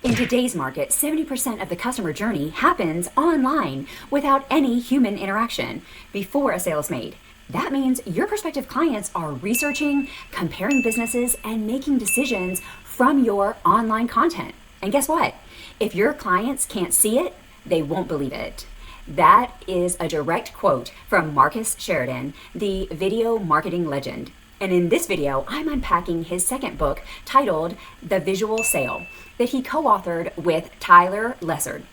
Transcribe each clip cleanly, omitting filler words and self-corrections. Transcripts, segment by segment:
In today's market, 70% of the customer journey happens online without any human interaction before a sale is made. That means your prospective clients are researching, comparing businesses, and making decisions from your online content. And guess what? If your clients can't see it, they won't believe it. That is a direct quote from Marcus Sheridan, the video marketing legend. And in this video, I'm unpacking his second book titled The Visual Sale that he co-authored with Tyler Lessard.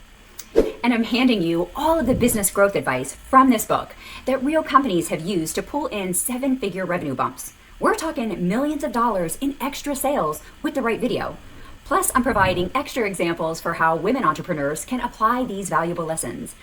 And I'm handing you all of the business growth advice from this book that real companies have used to pull in seven-figure revenue bumps. We're talking millions of dollars in extra sales with the right video. Plus, I'm providing extra examples for how women entrepreneurs can apply these valuable lessons.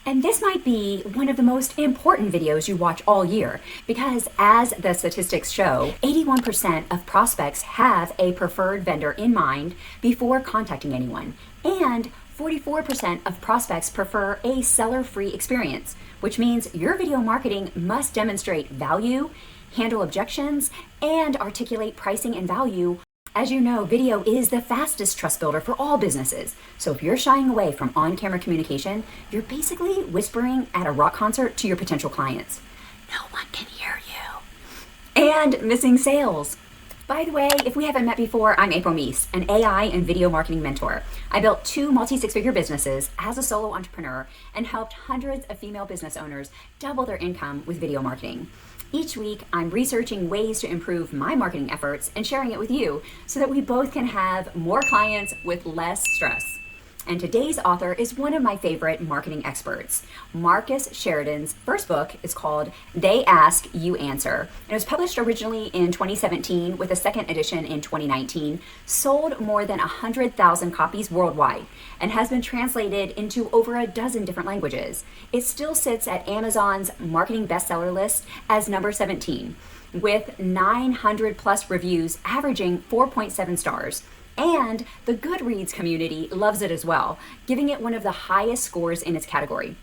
And this might be one of the most important videos you watch all year because, as the statistics show, 81% of prospects have a preferred vendor in mind before contacting anyone, and 44% of prospects prefer a seller-free experience, which means your video marketing must demonstrate value, handle objections, and articulate pricing and value. As you know, video is the fastest trust builder for all businesses. So if you're shying away from on-camera communication, you're basically whispering at a rock concert to your potential clients. No one can hear you. And missing sales. By the way, if we haven't met before, I'm April Meese, an AI and video marketing mentor. I built 2 multi-six-figure businesses as a solo entrepreneur and helped hundreds of female business owners double their income with video marketing. Each week, I'm researching ways to improve my marketing efforts and sharing it with you so that we both can have more clients with less stress. And today's author is one of my favorite marketing experts. Marcus Sheridan's first book is called They Ask, You Answer. It was published originally in 2017 with a second edition in 2019, sold more than 100,000 copies worldwide, and has been translated into over a dozen different languages. It still sits at Amazon's marketing bestseller list as number 17, with 900 plus reviews averaging 4.7 stars. And the Goodreads community loves it as well, giving it one of the highest scores in its category.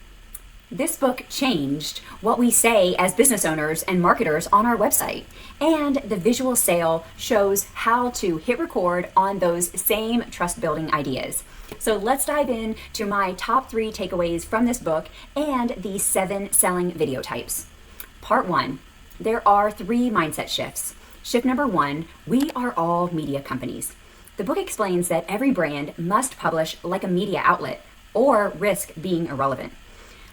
This book changed what we say as business owners and marketers on our website. And The Visual Sale shows how to hit record on those same trust building ideas. So let's dive in to my top 3 takeaways from this book and the 7 selling video types. Part 1, there are 3 mindset shifts. Shift number 1, we are all media companies. The book explains that every brand must publish like a media outlet or risk being irrelevant.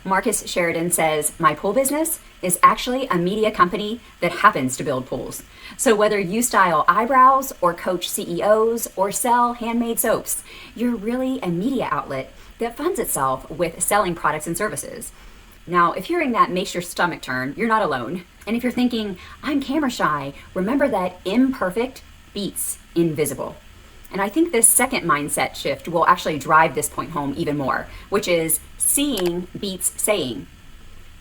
Marcus Sheridan says, my pool business is actually a media company that happens to build pools. So whether you style eyebrows or coach CEOs or sell handmade soaps, you're really a media outlet that funds itself with selling products and services. Now, if hearing that makes your stomach turn, you're not alone. And if you're thinking, I'm camera shy, remember that imperfect beats invisible. And I think this second mindset shift will actually drive this point home even more, which is seeing beats saying.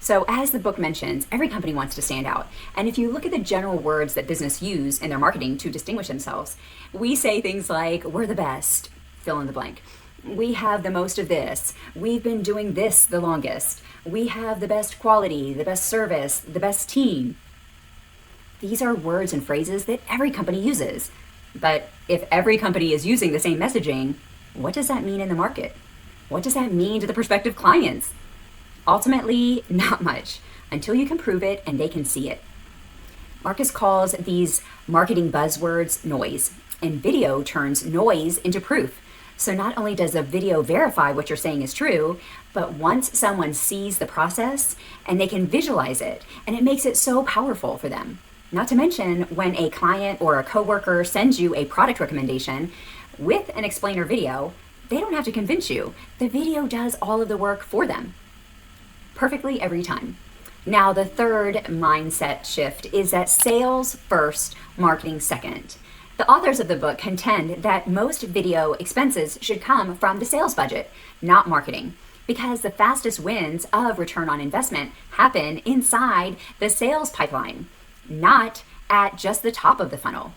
So as the book mentions, every company wants to stand out. And if you look at the general words that business use in their marketing to distinguish themselves, we say things like, we're the best, fill in the blank. We have the most of this. We've been doing this the longest. We have the best quality, the best service, the best team. These are words and phrases that every company uses. But if every company is using the same messaging, what does that mean in the market? What does that mean to the prospective clients? Ultimately, not much, until you can prove it and they can see it. Marcus calls these marketing buzzwords noise, and video turns noise into proof. So not only does the video verify what you're saying is true, but once someone sees the process and they can visualize it, and it makes it so powerful for them. Not to mention when a client or a coworker sends you a product recommendation with an explainer video, they don't have to convince you. The video does all of the work for them perfectly every time. Now, the third mindset shift is that sales first, marketing second. The authors of the book contend that most video expenses should come from the sales budget, not marketing, because the fastest wins of return on investment happen inside the sales pipeline, not at just the top of the funnel.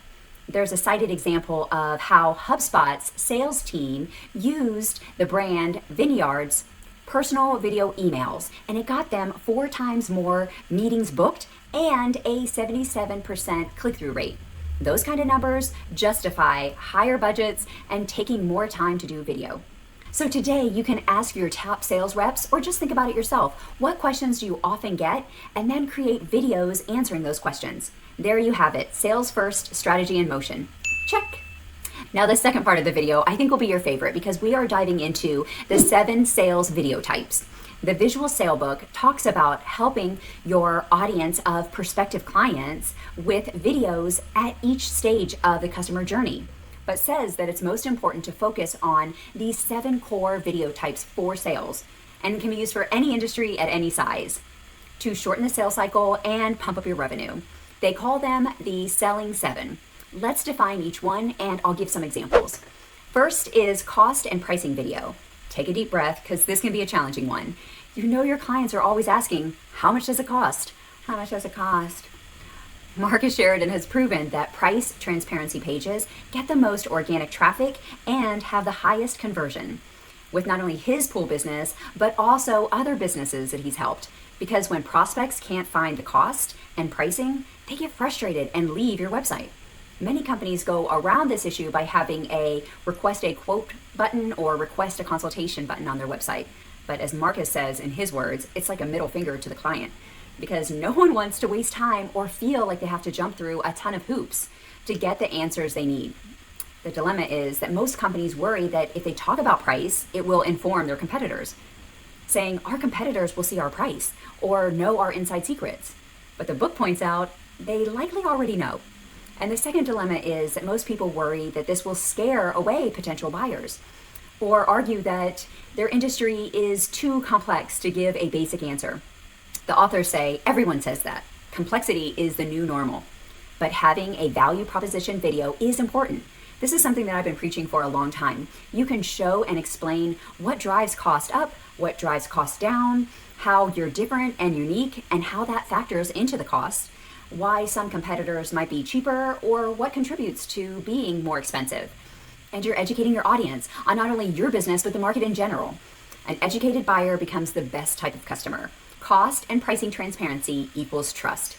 There's a cited example of how HubSpot's sales team used the brand Vinyard's personal video emails, and it got them 4 times more meetings booked and a 77% click-through rate. Those kind of numbers justify higher budgets and taking more time to do video. So today you can ask your top sales reps, or just think about it yourself. What questions do you often get? And then create videos answering those questions. There you have it, sales first, strategy in motion. Check. Now the second part of the video I think will be your favorite, because we are diving into the 7 sales video types. The Visual Sale Book talks about helping your audience of prospective clients with videos at each stage of the customer journey, but says that it's most important to focus on these 7 core video types for sales, and can be used for any industry at any size to shorten the sales cycle and pump up your revenue. They call them the Selling 7. Let's define each one, and I'll give some examples. First is cost and pricing video. Take a deep breath, because this can be a challenging one. You know your clients are always asking, how much does it cost? How much does it cost? Marcus Sheridan has proven that price transparency pages get the most organic traffic and have the highest conversion with not only his pool business, but also other businesses that he's helped. Because when prospects can't find the cost and pricing, they get frustrated and leave your website. Many companies go around this issue by having a request a quote button or request a consultation button on their website. But as Marcus says in his words, it's like a middle finger to the client, because no one wants to waste time or feel like they have to jump through a ton of hoops to get the answers they need. The dilemma is that most companies worry that if they talk about price, it will inform their competitors, saying our competitors will see our price or know our inside secrets. But the book points out they likely already know. And the second dilemma is that most people worry that this will scare away potential buyers, or argue that their industry is too complex to give a basic answer. The authors say everyone says that. Complexity is the new normal. But having a value proposition video is important. This is something that I've been preaching for a long time. You can show and explain what drives cost up, what drives cost down, how you're different and unique, and how that factors into the cost, why some competitors might be cheaper, or what contributes to being more expensive. And you're educating your audience on not only your business, but the market in general. An educated buyer becomes the best type of customer. Cost and pricing transparency equals trust.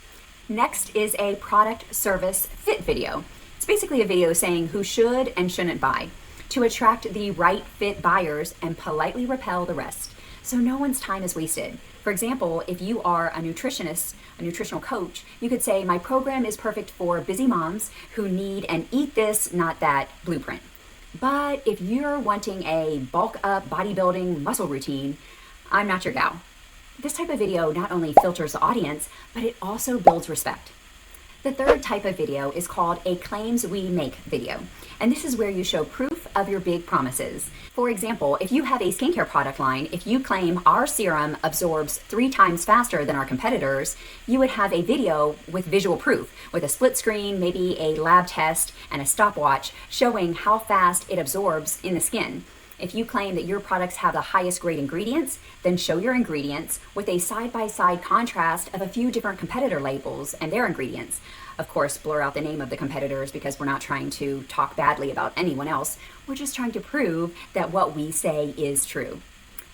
Next is a product service fit video. It's basically a video saying who should and shouldn't buy to attract the right fit buyers and politely repel the rest, so no one's time is wasted. For example, if you are a nutritionist, a nutritional coach, you could say, my program is perfect for busy moms who need an eat this, not that blueprint. But if you're wanting a bulk up bodybuilding muscle routine, I'm not your gal. This type of video not only filters the audience, but it also builds respect. The third type of video is called a claims we make video. And this is where you show proof of your big promises. For example, if you have a skincare product line, if you claim our serum absorbs 3 times faster than our competitors, you would have a video with visual proof, with a split screen, maybe a lab test, and a stopwatch showing how fast it absorbs in the skin. If you claim that your products have the highest grade ingredients, then show your ingredients with a side-by-side contrast of a few different competitor labels and their ingredients. Of course, blur out the name of the competitors, because we're not trying to talk badly about anyone else. We're just trying to prove that what we say is true.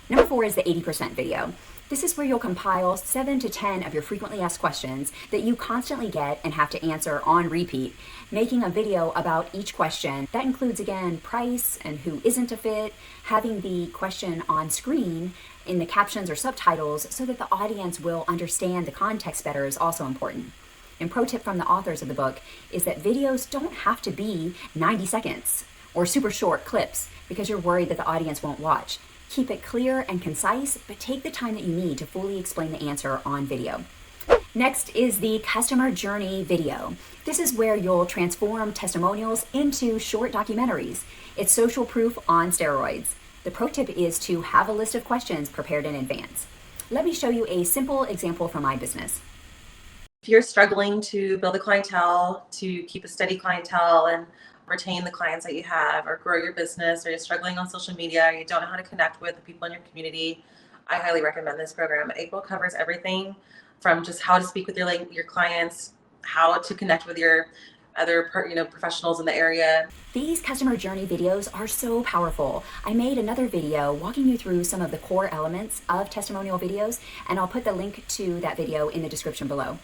Number 4 is the 80% video. This is where you'll compile 7 to 10 of your frequently asked questions that you constantly get and have to answer on repeat, making a video about each question. That includes, again, price and who isn't a fit, having the question on screen in the captions or subtitles so that the audience will understand the context better is also important. And pro tip from the authors of the book is that videos don't have to be 90 seconds or super short clips because you're worried that the audience won't watch. Keep it clear and concise, but take the time that you need to fully explain the answer on video. Next is the customer journey video. This is where you'll transform testimonials into short documentaries. It's social proof on steroids. The pro tip is to have a list of questions prepared in advance. Let me show you a simple example from my business. If you're struggling to build a clientele, to keep a steady clientele and retain the clients that you have, or grow your business, or you're struggling on social media, or you don't know how to connect with the people in your community, I highly recommend this program. April covers everything from just how to speak with your clients, how to connect with your other professionals in the area. These customer journey videos are so powerful. I made another video walking you through some of the core elements of testimonial videos, and I'll put the link to that video in the description below.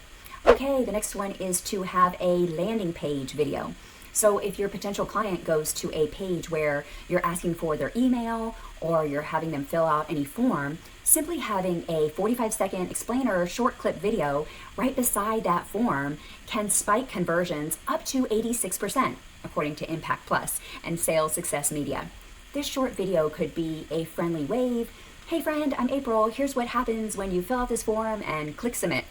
Okay, the next one is to have a landing page video. So if your potential client goes to a page where you're asking for their email or you're having them fill out any form, simply having a 45-second explainer short clip video right beside that form can spike conversions up to 86%, according to Impact Plus and Sales Success Media. This short video could be a friendly wave. Hey friend, I'm April. Here's what happens when you fill out this form and click submit.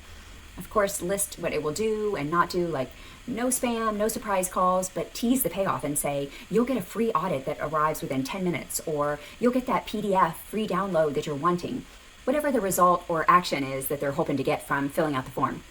Of course, list what it will do and not do, like no spam, no surprise calls, but tease the payoff and say, you'll get a free audit that arrives within 10 minutes, or you'll get that PDF free download that you're wanting. Whatever the result or action is that they're hoping to get from filling out the form.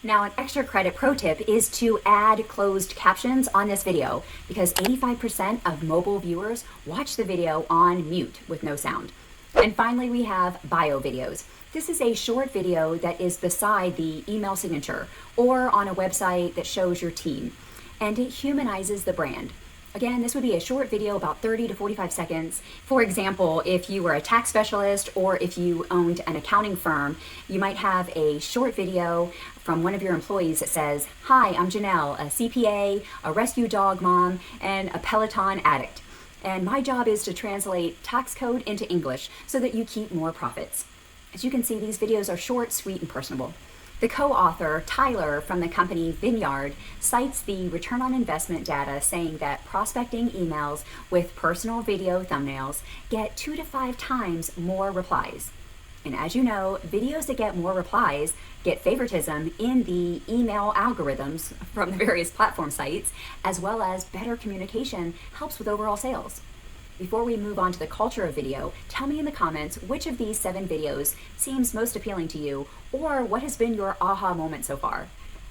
Now, an extra credit pro tip is to add closed captions on this video because 85% of mobile viewers watch the video on mute with no sound. And finally, we have bio videos. This is a short video that is beside the email signature or on a website that shows your team, and it humanizes the brand. Again, this would be a short video about 30 to 45 seconds. For example, if you were a tax specialist or if you owned an accounting firm, you might have a short video from one of your employees that says, "Hi, I'm Janelle, a CPA, a rescue dog mom, and a Peloton addict. And my job is to translate tax code into English so that you keep more profits." As you can see, these videos are short, sweet, and personable. The co-author, Tyler, from the company Vineyard, cites the return on investment data saying that prospecting emails with personal video thumbnails get 2 to 5 times more replies. And as you know, videos that get more replies get favoritism in the email algorithms from the various platform sites, as well as better communication helps with overall sales. Before we move on to the culture of video, tell me in the comments which of these 7 videos seems most appealing to you, or what has been your aha moment so far.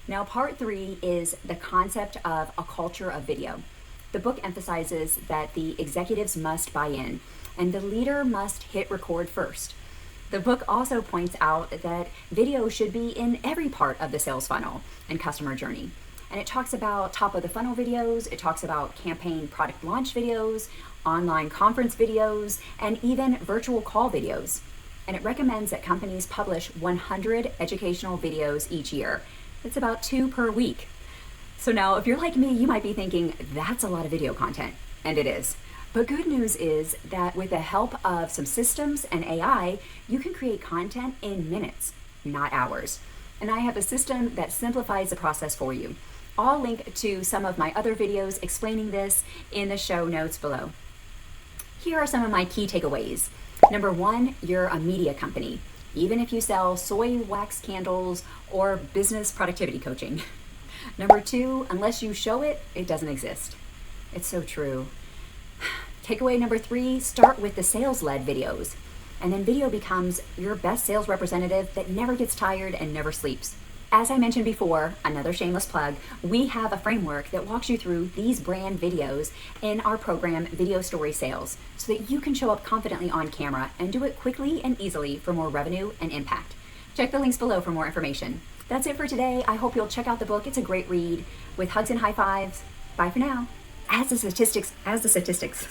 Now, part 3 is the concept of a culture of video. The book emphasizes that the executives must buy in, and the leader must hit record first. The book also points out that video should be in every part of the sales funnel and customer journey. And it talks about top of the funnel videos, it talks about campaign product launch videos, online conference videos, and even virtual call videos. And it recommends that companies publish 100 educational videos each year. It's about 2 per week. So now, if you're like me, you might be thinking, that's a lot of video content. And it is. But good news is that with the help of some systems and AI, you can create content in minutes, not hours. And I have a system that simplifies the process for you. I'll link to some of my other videos explaining this in the show notes below. Here are some of my key takeaways. Number 1, you're a media company, even if you sell soy wax candles or business productivity coaching. Number 2, unless you show it, it doesn't exist. It's so true. Takeaway number 3, start with the sales-led videos. And then video becomes your best sales representative that never gets tired and never sleeps. As I mentioned before, another shameless plug, we have a framework that walks you through these brand videos in our program, Video Story Sales, so that you can show up confidently on camera and do it quickly and easily for more revenue and impact. Check the links below for more information. That's it for today. I hope you'll check out the book. It's a great read with hugs and high fives. Bye for now. As the statistics, because as the statistics,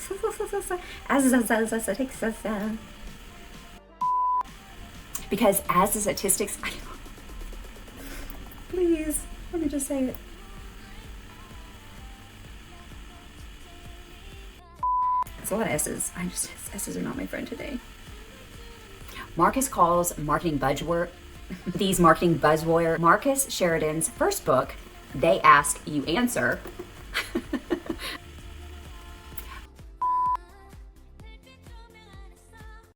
please, let me just say it. It's a lot of S's. S's are not my friend today. Marcus calls marketing buzzword, Marcus Sheridan's first book, They Ask, You Answer,